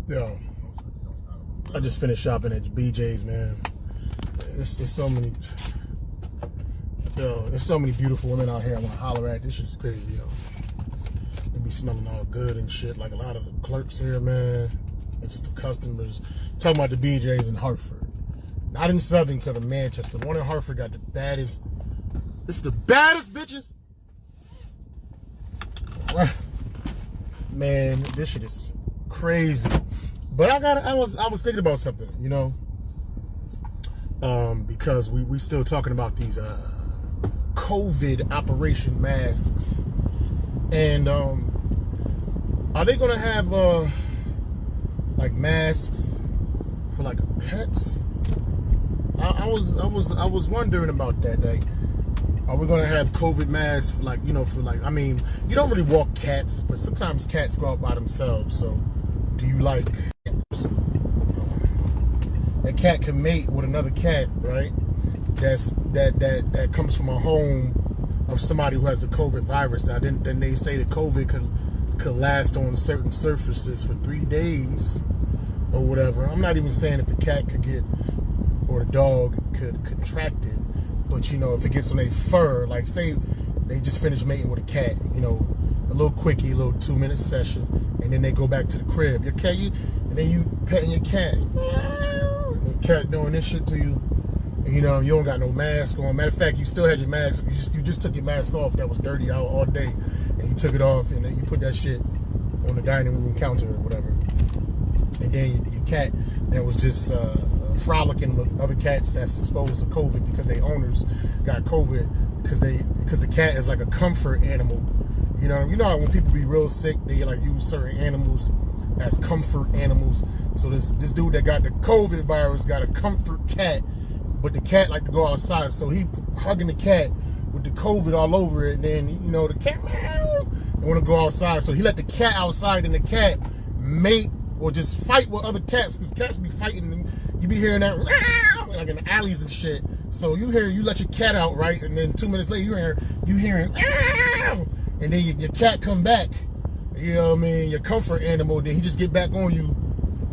Yo, I just finished shopping at BJ's, man. There's so many beautiful women out here I want to holler at. This shit's crazy, yo. They be smelling all good and shit. Like a lot of the clerks here, man. It's just the customers. Talking about the BJ's in Hartford. Not in Southington or Manchester. The one in Hartford got the baddest. It's the baddest bitches. Man, this shit is crazy. But I was thinking about something, you know. Because we still talking about these COVID operation masks. And are they gonna have like masks for like pets? I was wondering about that. Like, are we gonna have COVID masks for, like, you know, for like, I mean, you don't really walk cats, but sometimes cats go out by themselves. So do you like, a cat can mate with another cat, right? That comes from a home of somebody who has the COVID virus. Now then they say that COVID could last on certain surfaces for 3 days or whatever. I'm not even saying if the cat could get, or the dog could contract it, but you know, if it gets on their fur, like say they just finished mating with a cat, you know, a little quickie, a little 2-minute session, and then they go back to the crib. Your cat, and then you petting your cat. The cat doing this shit to you. And, you know, you don't got no mask on. Matter of fact, you still had your mask. You just took your mask off. That was dirty out all day, and you took it off, and then you put that shit on the dining room counter or whatever. And then your cat that was just frolicking with other cats that's exposed to COVID because their owners got COVID because the cat is like a comfort animal. You know how when people be real sick, they like use certain animals as comfort animals. So this dude that got the COVID virus got a comfort cat, but the cat like to go outside, so he hugging the cat with the COVID all over it, and then, you know, the cat want to go outside, so he let the cat outside, and the cat mate or just fight with other cats, because cats be fighting, and you be hearing that like in the alleys and shit. So you let your cat out, right, and then 2 minutes later you hearing and then your cat come back, you know what I mean, your comfort animal, then he just get back on you.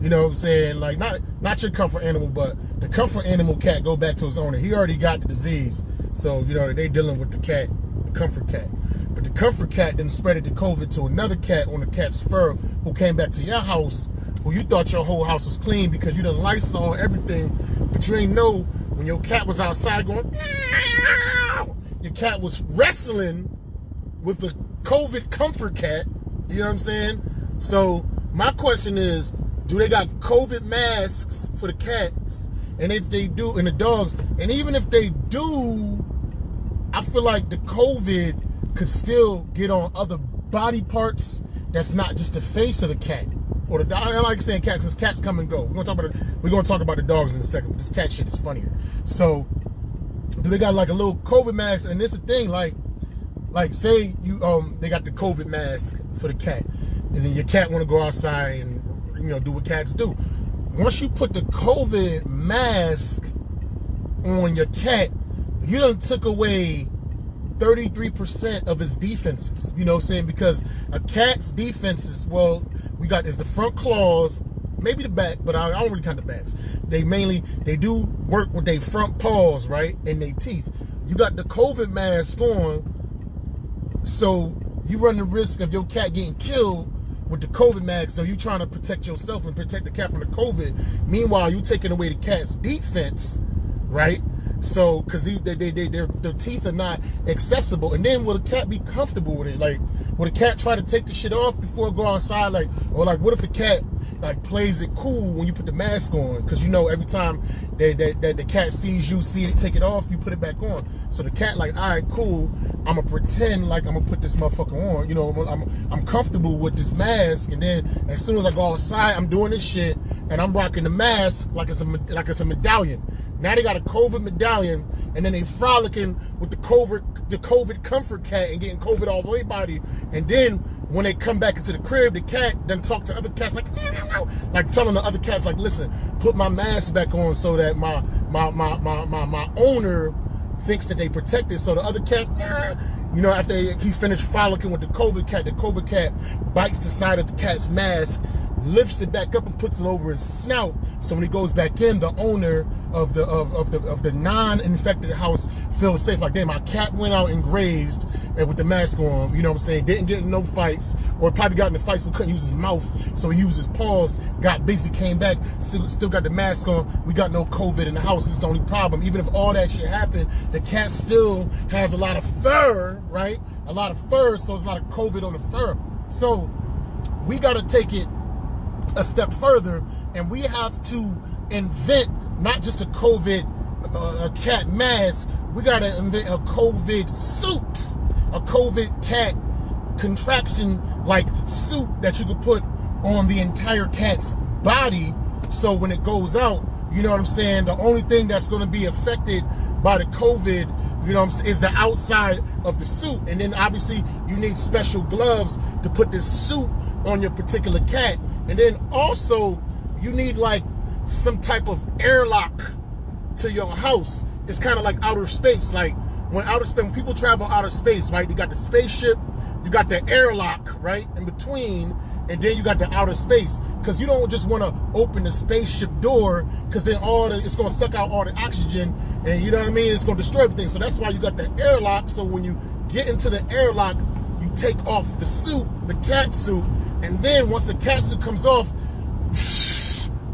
You know what I'm saying? Like, not your comfort animal, but the comfort animal cat go back to his owner. He already got the disease. So, you know, they dealing with the cat, the comfort cat. But the comfort cat then spread the COVID to another cat on the cat's fur who came back to your house, who you thought your whole house was clean because you done Lysol everything, but you ain't know when your cat was outside going, your cat was wrestling with the COVID comfort cat. You know what I'm saying? So my question is, do they got COVID masks for the cats? And if they do, and the dogs, and even if they do, I feel like the COVID could still get on other body parts that's not just the face of the cat. Or the, I like saying cats because cats come and go. We're gonna talk about the dogs in a second, but this cat shit is funnier. So do they got like a little COVID mask? And this is the thing, like say you they got the COVID mask for the cat, and then your cat want to go outside and, you know, do what cats do. Once you put the COVID mask on your cat, you done took away 33% of its defenses. You know what I'm saying? Because a cat's defenses, well, is the front claws, maybe the back, but I don't really count the backs. They do work with their front paws, right? And their teeth. You got the COVID mask on, so you run the risk of your cat getting killed with the COVID mask. So you trying to protect yourself and protect the cat from the COVID. Meanwhile, you taking away the cat's defense, right? So, because their teeth are not accessible. And then will the cat be comfortable with it? Like, will the cat try to take the shit off before it go outside? Like, or like, what if the cat like plays it cool when you put the mask on? Because you know every time that the cat sees you, see it, take it off, you put it back on. So the cat like, all right, cool. I'm gonna pretend like I'm gonna put this motherfucker on. You know, I'm comfortable with this mask, and then as soon as I go outside, I'm doing this shit, and I'm rocking the mask like it's a medallion. Now they got a COVID medallion, and then they frolicking with the COVID comfort cat and getting COVID all over their body. And then when they come back into the crib, the cat then talk to other cats like telling the other cats like, listen, put my mask back on so that my owner thinks that they protected. So the other cat, You know, after he finished frolicking with the COVID cat bites the side of the cat's mask, lifts it back up and puts it over his snout. So when he goes back in, the owner of the non-infected house feels safe. Like, damn, my cat went out and grazed and with the mask on, you know what I'm saying? Didn't get in no fights, or probably got in the fights but couldn't use his mouth, so he used his paws, got busy, came back, still got the mask on. We got no COVID in the house. It's the only problem. Even if all that shit happened, the cat still has a lot of fur, right? A lot of fur, so it's a lot of COVID on the fur. So we got to take it a step further, and we have to invent not just a COVID a cat mask. We got to invent a COVID suit, a COVID cat contraption like suit that you could put on the entire cat's body, so when it goes out, you know what I'm saying, the only thing that's going to be affected by the COVID, you know what I'm saying, is the outside of the suit. And then obviously you need special gloves to put this suit on your particular cat. And then also you need like some type of airlock to your house. It's kind of like outer space. Like when people travel outer space, right? You got the spaceship, you got the airlock, right, in between, and then you got the outer space. Because you don't just want to open the spaceship door, because then it's going to suck out all the oxygen, and you know what I mean? It's going to destroy everything. So that's why you got the airlock. So when you get into the airlock, you take off the suit, the cat suit, and then once the cat suit comes off,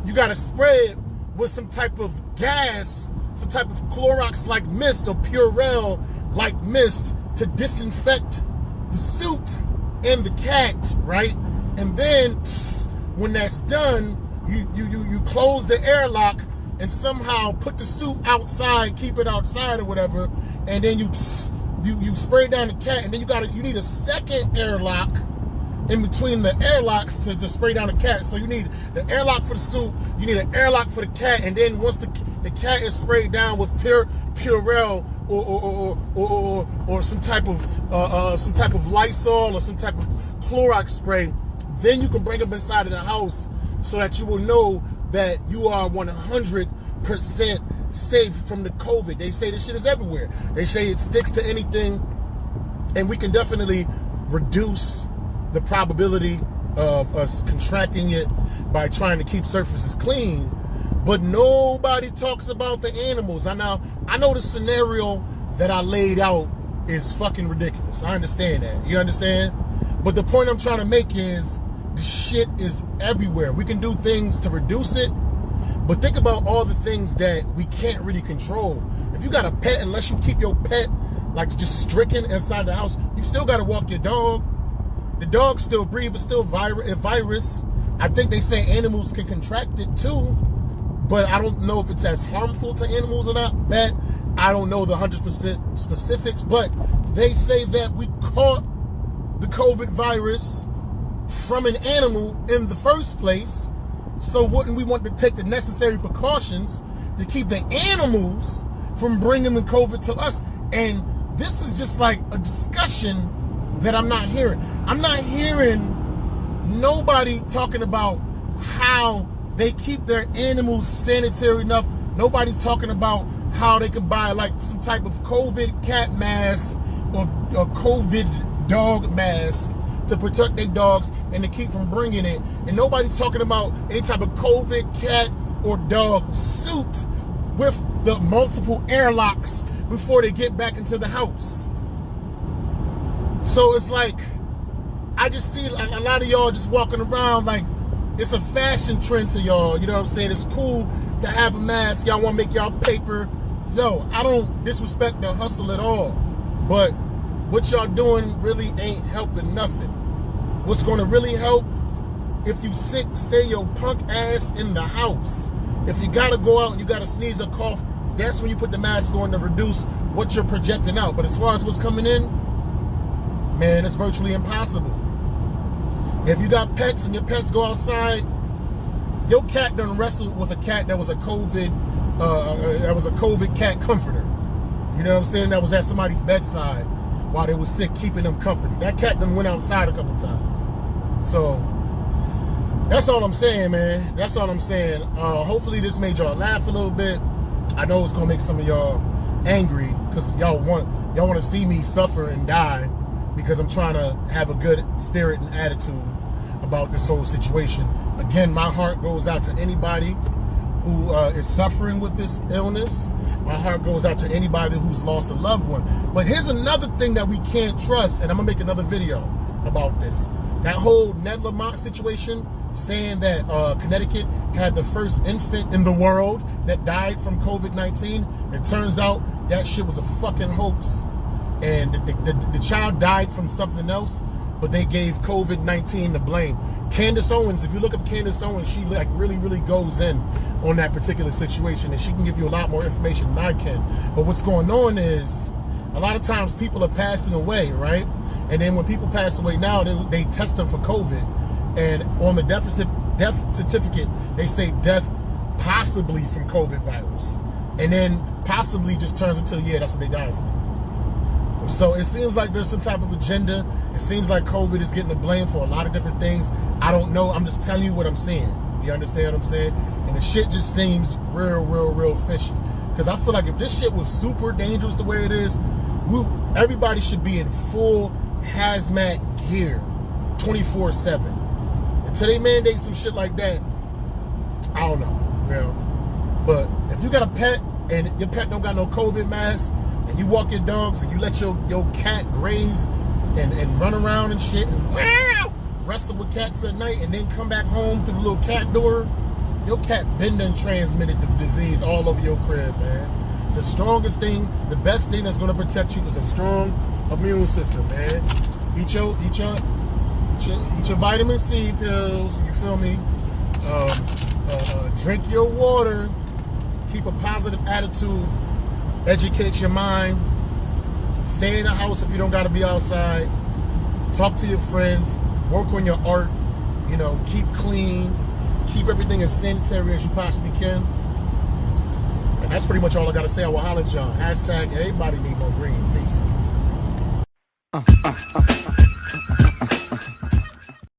you got to spray it with some type of gas, some type of Clorox-like mist or Purell-like mist to disinfect the suit and the cat, right? And then when that's done, you close the airlock and somehow put the suit outside, keep it outside or whatever, and then you spray down the cat, and then you need a second airlock in between the airlocks to spray down the cat. So you need the airlock for the suit, you need an airlock for the cat, and then once the cat is sprayed down with Purell or some type of Lysol or some type of Clorox spray, then you can bring them inside of the house so that you will know that you are 100% safe from the COVID. They say this shit is everywhere. They say it sticks to anything, and we can definitely reduce the probability of us contracting it by trying to keep surfaces clean. But nobody talks about the animals. I know the scenario that I laid out is fucking ridiculous. I understand that. You understand? But the point I'm trying to make is the shit is everywhere. We can do things to reduce it, but think about all the things that we can't really control. If you got a pet, unless you keep your pet like just stricken inside the house, you still got to walk your dog. The dog still breathes, it's still a virus. I think they say animals can contract it too, but I don't know if it's as harmful to animals or not. That I don't know the 100% specifics, but they say that we caught the COVID virus from an animal in the first place. So wouldn't we want to take the necessary precautions to keep the animals from bringing the COVID to us? And this is just like a discussion that I'm not hearing. I'm not hearing nobody talking about how they keep their animals sanitary enough. Nobody's talking about how they can buy like some type of COVID cat mask or COVID dog mask to protect their dogs and to keep from bringing it. And nobody's talking about any type of COVID cat or dog suit with the multiple airlocks before they get back into the house. So it's like, I just see a lot of y'all just walking around like it's a fashion trend to y'all. You know what I'm saying? It's cool to have a mask. Y'all want to make y'all paper. Yo, I don't disrespect the hustle at all, but what y'all doing really ain't helping nothing. What's going to really help, if you sick, stay your punk ass in the house. If you got to go out and you got to sneeze or cough, that's when you put the mask on to reduce what you're projecting out. But as far as what's coming in, man, it's virtually impossible. If you got pets and your pets go outside, your cat done wrestled with a cat that was a COVID cat comforter. You know what I'm saying? That was at somebody's bedside while they was sick, keeping them comforted. That cat done went outside a couple times. So that's all I'm saying, man. That's all I'm saying. Hopefully this made y'all laugh a little bit. I know it's gonna make some of y'all angry because y'all want to see me suffer and die because I'm trying to have a good spirit and attitude about this whole situation. Again, my heart goes out to anybody who is suffering with this illness. My heart goes out to anybody who's lost a loved one. But here's another thing that we can't trust, and I'm gonna make another video about this. That whole Ned Lamont situation, saying that Connecticut had the first infant in the world that died from COVID-19. It turns out that shit was a fucking hoax. And the child died from something else, but they gave COVID-19 the blame. Candace Owens, if you look up Candace Owens, she like really goes in on that particular situation, and she can give you a lot more information than I can. But what's going on is, a lot of times people are passing away, right? And then when people pass away now, they test them for COVID. And on the death certificate, they say death possibly from COVID virus. And then possibly just turns into, yeah, that's what they died from. So it seems like there's some type of agenda. It seems like COVID is getting the blame for a lot of different things. I don't know. I'm just telling you what I'm seeing. You understand what I'm saying? And the shit just seems real fishy. Because I feel like if this shit was super dangerous the way it is, everybody should be in full hazmat gear 24/7. Until they mandate some shit like that, I don't know. You know? But if you got a pet and your pet don't got no COVID mask, and you walk your dogs and you let your cat graze and run around and shit and wrestle with cats at night and then come back home through the little cat door, your cat been done transmitted the disease all over your crib, man. The strongest thing, the best thing that's gonna protect you is a strong immune system, man. Eat your vitamin C pills, you feel me? Drink your water, keep a positive attitude, educate your mind, stay in the house if you don't gotta be outside, talk to your friends, work on your art, you know, keep clean, keep everything as sanitary as you possibly can. And that's pretty much all I gotta say. I will holler at y'all. Hashtag everybody need more green. Peace.